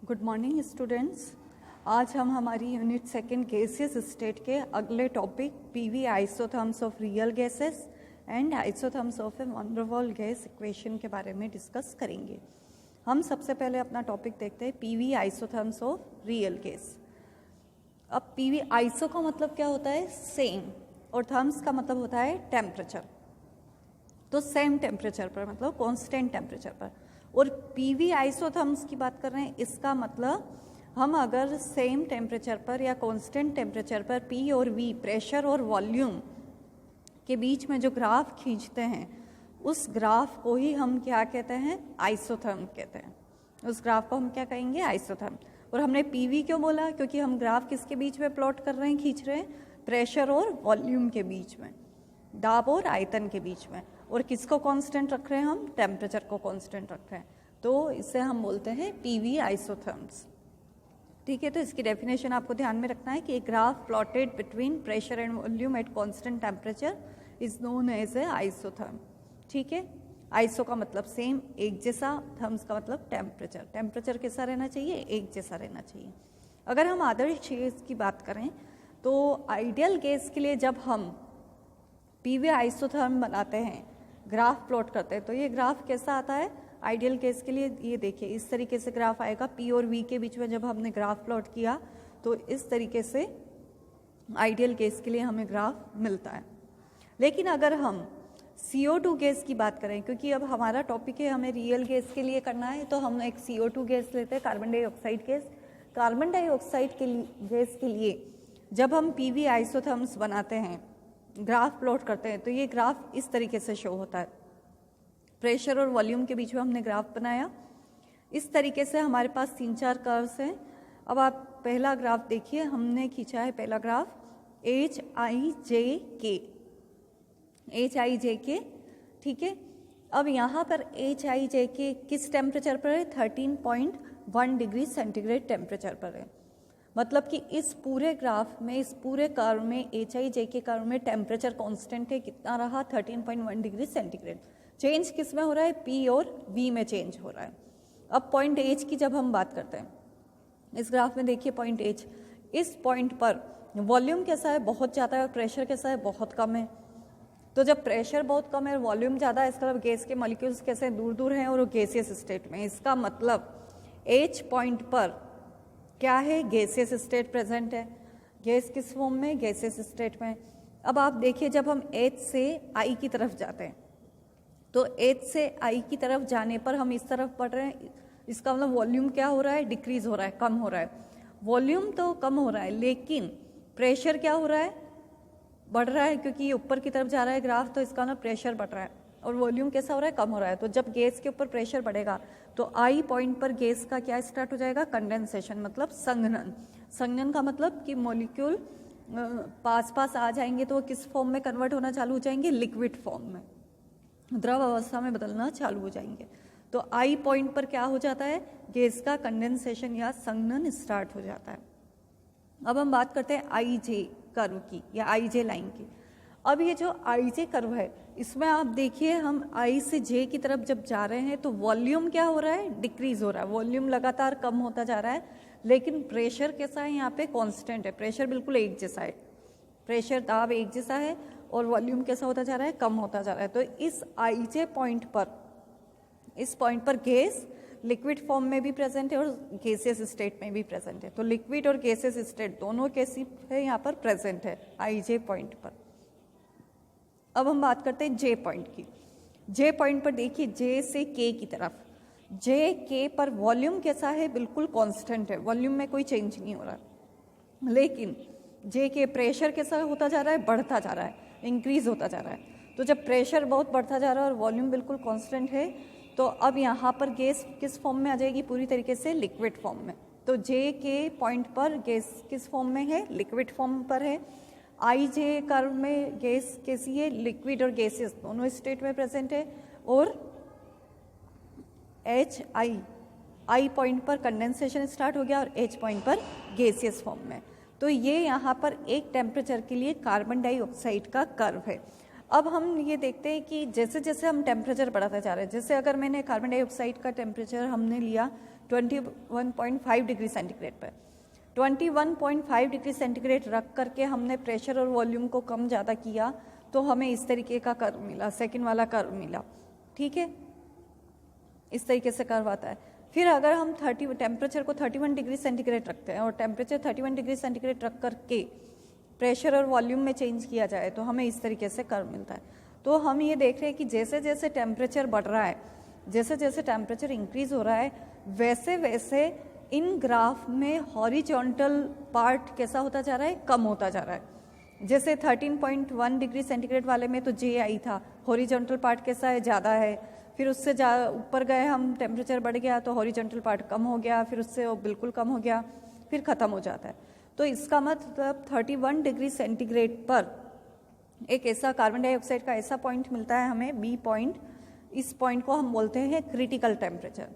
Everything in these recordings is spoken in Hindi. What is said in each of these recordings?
Good morning students. आज हम हमारी यूनिट सेकंड गैसियस स्टेट के अगले topic PV isotherms of real gases and isotherms of a van der Waals gas equation के बारे में डिस्कस करेंगे। हम सबसे पहले अपना टॉपिक देखते हैं PV isotherms of real gas. अब पीवी आइसो का मतलब क्या होता है? सेम, और थर्म्स का मतलब होता है टेम्परेचर। तो सेम टेम्परेचर पर मतलब कांस्टेंट टेम्परेचर पर। और पीवी आइसोथर्म्स की बात कर रहे हैं, इसका मतलब हम अगर सेम टेम्परेचर पर या कांस्टेंट टेम्परेचर पर पी और वी प्रेशर और वॉल्यूम के बीच में जो ग्राफ खींचते हैं उस ग्राफ को ही हम क्या कहते हैं? आइसोथर्म कहते हैं। उस ग्राफ को हम क्या कहेंगे? आइसोथर्म। और हमने पीवी क्यों बोला? क्योंकि हम ग्राफ किसके बीच में प्लॉट कर रहे हैं, खींच रहे हैं? प्रेशर और वॉल्यूम के बीच में, दाब और आयतन के बीच में। और किसको कांस्टेंट रख रहे हैं हम? टेम्परेचर को कांस्टेंट रख रहे हैं। तो इसे हम बोलते हैं पीवी आइसोथर्म्स। ठीक है, तो इसकी डेफिनेशन आपको ध्यान में रखना है कि एक graph plotted between pressure and volume at constant temperature is known as a isotherm. ठीक है, आइसो का मतलब सेम, एक जैसा, थर्म्स का मतलब टेम्परेचर। टेम्परेचर कैसा रहना चाहिए? एक जैसा रहना चाहिए। अगर हम आदर्श गैस की बात करें तो आइडियल गैस के लिए जब हम पीवी आइसोथर्म बनाते हैं, ग्राफ प्लॉट करते हैं, तो ये ग्राफ कैसा आता है आइडियल गैस के लिए? ये देखिए, इस तरीके से ग्राफ आएगा। पी और वी के बीच में जब हमने ग्राफ प्लॉट किया तो इस तरीके से आइडियल गैस के लिए हमें ग्राफ मिलता है। लेकिन अगर हम CO2 गैस की बात करें, क्योंकि अब हमारा टॉपिक है हमें रियल गैस के लिए करना है, तो हम एक CO2 गैस लेते हैं, carbon dioxide gas. Carbon dioxide के गैस के लिए जब हम पीवी आइसोथर्म्स बनाते हैं, ग्राफ प्लॉट करते हैं, तो ये ग्राफ इस तरीके से शो होता है। प्रेशर और वॉल्यूम के बीच में हमने ग्राफ बनाया। इस तरीके से हमारे पास 3-4 कर्व्स हैं। अब आप पहला ग्राफ देखिए, हमने खींचा है पहला ग्राफ HIJK। ठीक है, अब यहाँ पर HIJK किस टेम्परेचर पर है? 13.1 डिग्री सेंटीग्रेड टेम्परेचर पर है। मतलब कि इस पूरे ग्राफ में, इस पूरे कर्व में, HIJK कर्व में टेम्परेचर कांस्टेंट है। कितना रहा? 13.1 डिग्री सेंटीग्रेड। चेंज किस में हो रहा है? P और V में चेंज हो रहा है। अब पॉइंट H की जब हम बात करते हैं, इस ग्राफ में देखिए पॉइंट H, इस पॉइंट पर वॉल्यूम कैसा है? बहुत ज़्यादा है। और प्रेशर कैसा है? बहुत कम है। तो जब प्रेशर बहुत कम है और वॉल्यूम ज़्यादा है, इसका मतलब गैस के मॉलिक्यूल्स कैसे दूर दूर हैं और वो गैसियस स्टेट में। इसका मतलब H पॉइंट पर क्या है? गैसियस स्टेट प्रेजेंट है। गैस किस फॉर्म में? गैसियस स्टेट में। अब आप देखिए, जब हम H से I की तरफ जाते हैं, तो H से I की तरफ जाने पर हम इस तरफ बढ़ रहे हैं। इसका मतलब वॉल्यूम क्या हो रहा है? डिक्रीज हो रहा है, कम हो रहा है। वॉल्यूम तो कम हो रहा है, लेकिन प्रेशर क्या हो रहा है? बढ़ रहा है, क्योंकि ये ऊपर की तरफ जा रहा है ग्राफ, तो इसका मतलब प्रेशर बढ़ रहा है। और वॉल्यूम कैसा हो रहा है? कम हो रहा है। तो जब गैस के ऊपर प्रेशर बढ़ेगा तो I पॉइंट पर गैस का क्या स्टार्ट हो जाएगा? कंडेंसेशन, मतलब संघनन। संघनन का मतलब कि मॉलिक्यूल पास पास आ जाएंगे तो वो किस फॉर्म में कन्वर्ट होना चालू हो जाएंगे? लिक्विड फॉर्म में, द्रव अवस्था में बदलना चालू हो जाएंगे। तो I पॉइंट पर क्या हो जाता है? गैस का कंडेंसेशन या संघनन स्टार्ट हो जाता है। अब हम बात करते हैं IJ कर्व की या IJ लाइन की। अब ये जो IJ कर्व है, इसमें आप देखिए, हम I से J की तरफ जब जा रहे हैं तो वॉल्यूम क्या हो रहा है? डिक्रीज हो रहा है। वॉल्यूम लगातार कम होता जा रहा है, लेकिन प्रेशर कैसा है? यहाँ पे कांस्टेंट है। प्रेशर बिल्कुल एक जैसा है, प्रेशर दाब एक जैसा है। और वॉल्यूम कैसा होता जा रहा है? कम होता जा रहा है। तो इस IJ पॉइंट पर, इस पॉइंट पर गैस लिक्विड फॉर्म में भी प्रेजेंट है और गैसियस स्टेट में भी प्रेजेंट है। तो लिक्विड और गैसियस स्टेट दोनों कैसी है? यहाँ पर प्रेजेंट है IJ पॉइंट पर। अब हम बात करते हैं J पॉइंट की। J पॉइंट पर देखिए, J से K की तरफ, JK पर वॉल्यूम कैसा है? बिल्कुल कांस्टेंट है, वॉल्यूम में कोई चेंज नहीं हो रहा है। लेकिन JK प्रेशर कैसा होता जा रहा है? बढ़ता जा रहा है, इंक्रीज होता जा रहा है। तो जब प्रेशर बहुत बढ़ता जा रहा है और वॉल्यूम बिल्कुल कांस्टेंट है, तो अब यहाँ पर गैस किस फॉर्म में आ जाएगी? पूरी तरीके से लिक्विड फॉर्म में। तो JK पॉइंट पर गैस किस फॉर्म में है? लिक्विड फॉर्म पर है। IJ कर्व में गैस कैसी है? लिक्विड और गैसियस दोनों स्टेट में प्रेजेंट है। और I पॉइंट पर कंडेंसेशन स्टार्ट हो गया और H पॉइंट पर गैसियस फॉर्म में। तो ये यहाँ पर एक टेम्परेचर के लिए कार्बन डाइऑक्साइड का कर्व है। अब हम ये देखते हैं कि जैसे जैसे हम टेम्परेचर बढ़ाते जा रहे हैं, जैसे अगर मैंने कार्बन डाइऑक्साइड का टेम्परेचर हमने लिया 21.5 डिग्री सेंटीग्रेड पर। 21.5 डिग्री सेंटीग्रेड रख करके हमने प्रेशर और वॉल्यूम को कम ज़्यादा किया तो हमें इस तरीके का कर्व मिला, सेकंड वाला कर्व मिला, ठीक है, इस तरीके से कर्व आता है। फिर अगर हम टेम्परेचर को 31 डिग्री सेंटीग्रेड रखते हैं और टेम्परेचर 31 डिग्री सेंटीग्रेड रख करके प्रेशर और वॉल्यूम में चेंज किया जाए तो हमें इस तरीके से कर्व मिलता है। तो हम ये देख रहे हैं कि जैसे जैसे टेम्परेचर बढ़ रहा है, जैसे जैसे टेम्परेचर इंक्रीज हो रहा है, वैसे वैसे इन ग्राफ में हॉरिजॉन्टल पार्ट कैसा होता जा रहा है, कम होता जा रहा है। जैसे 13.1 डिग्री सेंटीग्रेड वाले में तो जे आई था, हॉरिजॉन्टल पार्ट कैसा है, ज़्यादा है। फिर उससे ऊपर गए हम, टेम्परेचर बढ़ गया तो हॉरिजॉन्टल पार्ट कम हो गया, फिर उससे वो बिल्कुल कम हो गया, फिर ख़त्म हो जाता है। तो इसका मतलब 31 डिग्री सेंटीग्रेड पर एक ऐसा कार्बन डाइऑक्साइड का ऐसा पॉइंट मिलता है हमें, बी पॉइंट। इस पॉइंट को हम बोलते हैं क्रिटिकल टेम्परेचर।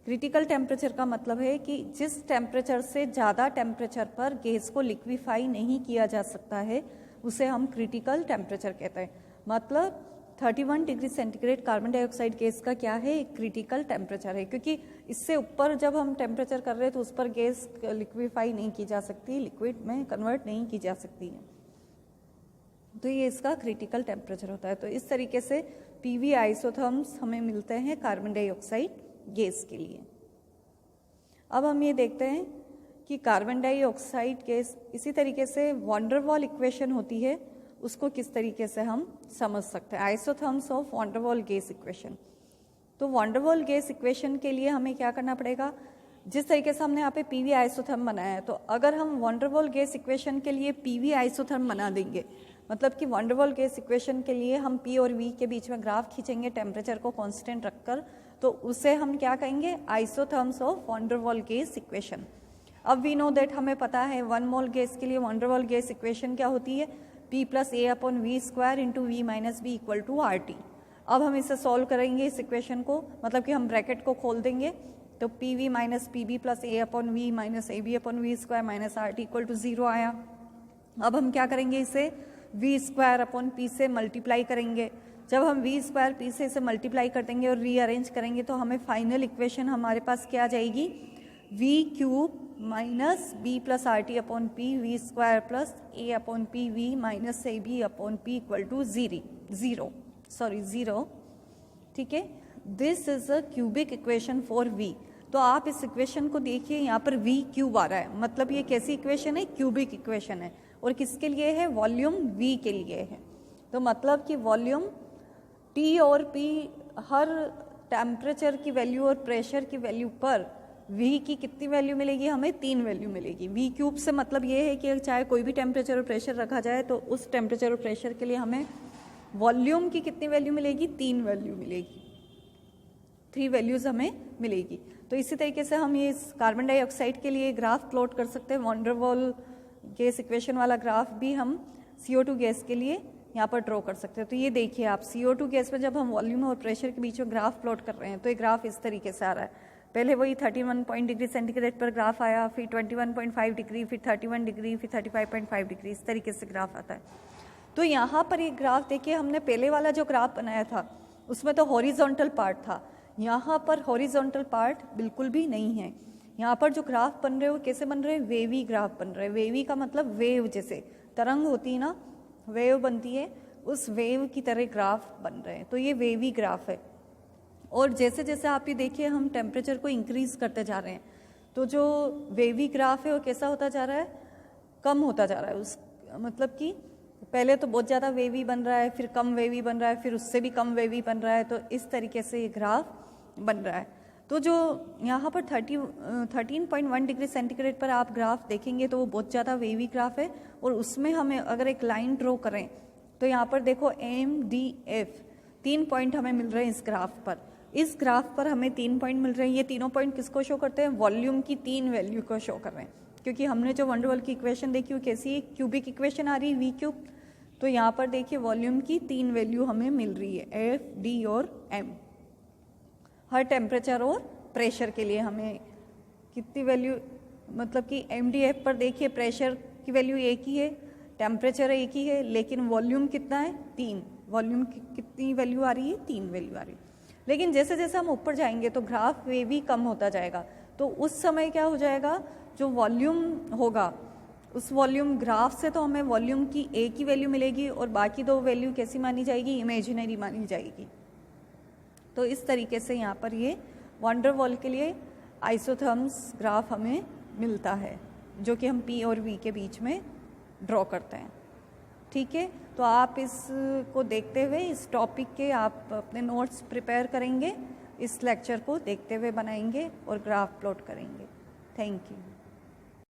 क्रिटिकल टेम्परेचर का मतलब है कि जिस टेम्परेचर से ज़्यादा टेम्परेचर पर गैस को लिक्विफाई नहीं किया जा सकता है उसे हम क्रिटिकल टेम्परेचर कहते हैं। मतलब 31 degree centigrade carbon dioxide gas का क्या है, एक क्रिटिकल टेम्परेचर है, क्योंकि इससे ऊपर जब हम टेम्परेचर कर रहे हैं तो उस पर गैस लिक्विफाई नहीं की जा सकती, लिक्विड में कन्वर्ट नहीं की जा सकती है, तो ये इसका क्रिटिकल टेम्परेचर होता है। तो इस तरीके से पीवी आइसोथर्म्स हमें मिलते हैं कार्बन डाइऑक्साइड गैस के लिए। अब हम ये देखते हैं कि कार्बन डाइऑक्साइड गैस इसी तरीके से वॉन डेर वाल इक्वेशन होती है, उसको किस तरीके से हम समझ सकते हैं, आइसोथर्म्स ऑफ वॉन डेर वाल गैस इक्वेशन। तो वॉन डेर वाल गैस इक्वेशन के लिए हमें क्या करना पड़ेगा, जिस तरीके से हमने यहाँ पे पीवी आइसोथर्म बनाया है, तो अगर हम वॉन डेर वाल गैस इक्वेशन के लिए पीवी आइसोथर्म बना देंगे, मतलब कि वॉन डेर वाल गैस इक्वेशन के लिए हम पी और वी के बीच में ग्राफ खींचेंगे टेम्परेचर को कांस्टेंट रखकर, तो उसे हम क्या कहेंगे, आइसोथर्म्स ऑफ वॉन डेर वाल गैस इक्वेशन। अब वी नो दैट, हमें पता है 1 मोल गैस के लिए वॉन डेर वाल गैस इक्वेशन क्या होती है, P + A/V² into V - V = RT। अब हम इसे सॉल्व करेंगे इस इक्वेशन को, मतलब कि हम ब्रैकेट को खोल देंगे तो PV - PB + A/V - AB/V² - RT = 0 आया। अब हम क्या करेंगे, इसे V² P से मल्टीप्लाई करेंगे। जब हम V² P से इसे मल्टीप्लाई कर देंगे और रीअरेंज करेंगे तो हमें फाइनल इक्वेशन हमारे पास क्या आ जाएगी, V³ - B + RT/P V² + A/P V - AB/P = 0, ठीक है। This is a cubic equation for V। तो आप इस इक्वेशन को देखिए, यहाँ पर V³ आ रहा है, मतलब ये कैसी इक्वेशन है, क्यूबिक इक्वेशन है, और किसके लिए है, वॉल्यूम V के लिए है। तो मतलब कि वॉल्यूम T और P हर टेम्परेचर की वैल्यू और प्रेशर की वैल्यू पर V की कितनी वैल्यू मिलेगी, हमें 3 वैल्यू मिलेगी। V³ से मतलब ये है कि चाहे कोई भी टेम्परेचर और प्रेशर रखा जाए तो उस टेम्परेचर और प्रेशर के लिए हमें वॉल्यूम की कितनी वैल्यू मिलेगी, 3 वैल्यू मिलेगी, 3 वैल्यूज हमें मिलेगी। तो इसी तरीके से हम ये कार्बन डाइऑक्साइड के लिए ग्राफ प्लॉट कर सकते हैं, वॉन डेर वाल गैस इक्वेशन वाला ग्राफ भी हम CO2 गैस के लिए यहाँ पर ड्रॉ कर सकते हैं। तो ये देखिए आप, CO2 गैस में जब हम वॉल्यूम और प्रेशर के बीच में ग्राफ प्लॉट कर रहे हैं तो ये ग्राफ इस तरीके से आ रहा है। पहले वही 31 डिग्री सेंटीग्रेड पर ग्राफ आया, फिर 21.5 डिग्री, फिर 31 डिग्री, फिर 35.5 डिग्री, इस तरीके से ग्राफ आता है। तो यहाँ पर एक ग्राफ देखिए, हमने पहले वाला जो ग्राफ बनाया था उसमें तो हॉरिजॉन्टल पार्ट था, यहाँ पर हॉरिजॉन्टल पार्ट बिल्कुल भी नहीं है। यहाँ पर जो ग्राफ बन रहे हो कैसे बन रहे हैं, वेवी ग्राफ बन रहे हैं। वेवी का मतलब वेव, जैसे तरंग होती है ना, वेव बनती है, उस वेव की तरह ग्राफ बन रहे हैं। तो ये वेवी ग्राफ है। और जैसे जैसे आप ये देखिए हम टेम्परेचर को इंक्रीज करते जा रहे हैं तो जो वेवी ग्राफ है वो कैसा होता जा रहा है, कम होता जा रहा है। उस मतलब कि पहले तो बहुत ज़्यादा वेवी बन रहा है, फिर कम वेवी बन रहा है, फिर उससे भी कम वेवी बन रहा है। तो इस तरीके से ये ग्राफ बन रहा है। तो जो यहाँ पर 13.1 डिग्री सेंटीग्रेड पर आप ग्राफ देखेंगे तो वो बहुत ज़्यादा वेवी ग्राफ है। और उसमें हमें अगर एक लाइन ड्रॉ करें तो यहाँ पर देखो MDF 3 पॉइंट हमें मिल रहे हैं इस ग्राफ पर। इस ग्राफ पर हमें 3 पॉइंट मिल रहे हैं। ये तीनों पॉइंट किसको शो करते हैं, वॉल्यूम की 3 वैल्यू को शो कर रहे हैं। क्योंकि हमने जो वॉन डेर वाल की इक्वेशन देखी वो कैसी है, क्यूबिक इक्वेशन आ रही है, V³। तो यहाँ पर देखिए वॉल्यूम की 3 वैल्यू हमें मिल रही है, F, D और M। हर टेम्परेचर और प्रेशर के लिए हमें कितनी वैल्यू, मतलब कि MDF पर देखिए प्रेशर की वैल्यू एक ही है, टेम्परेचर एक ही है, लेकिन वॉल्यूम कितना है, 3। वॉल्यूम की कितनी वैल्यू आ रही है, 3 वैल्यू आ रही है। लेकिन जैसे जैसे हम ऊपर जाएंगे तो ग्राफ वेवी कम होता जाएगा। तो उस समय क्या हो जाएगा, जो वॉल्यूम होगा उस वॉल्यूम ग्राफ से तो हमें वॉल्यूम की ए की वैल्यू मिलेगी और बाकी दो वैल्यू कैसी मानी जाएगी, इमेजिनरी मानी जाएगी। तो इस तरीके से यहाँ पर ये वान डेर वाल के लिए आइसोथर्म्स ग्राफ हमें मिलता है, जो कि हम P और V के बीच में ड्रॉ करते हैं। ठीक है, तो आप इसको देखते हुए इस टॉपिक के आप अपने नोट्स प्रिपेयर करेंगे, इस लेक्चर को देखते हुए बनाएंगे और ग्राफ प्लॉट करेंगे। Thank you.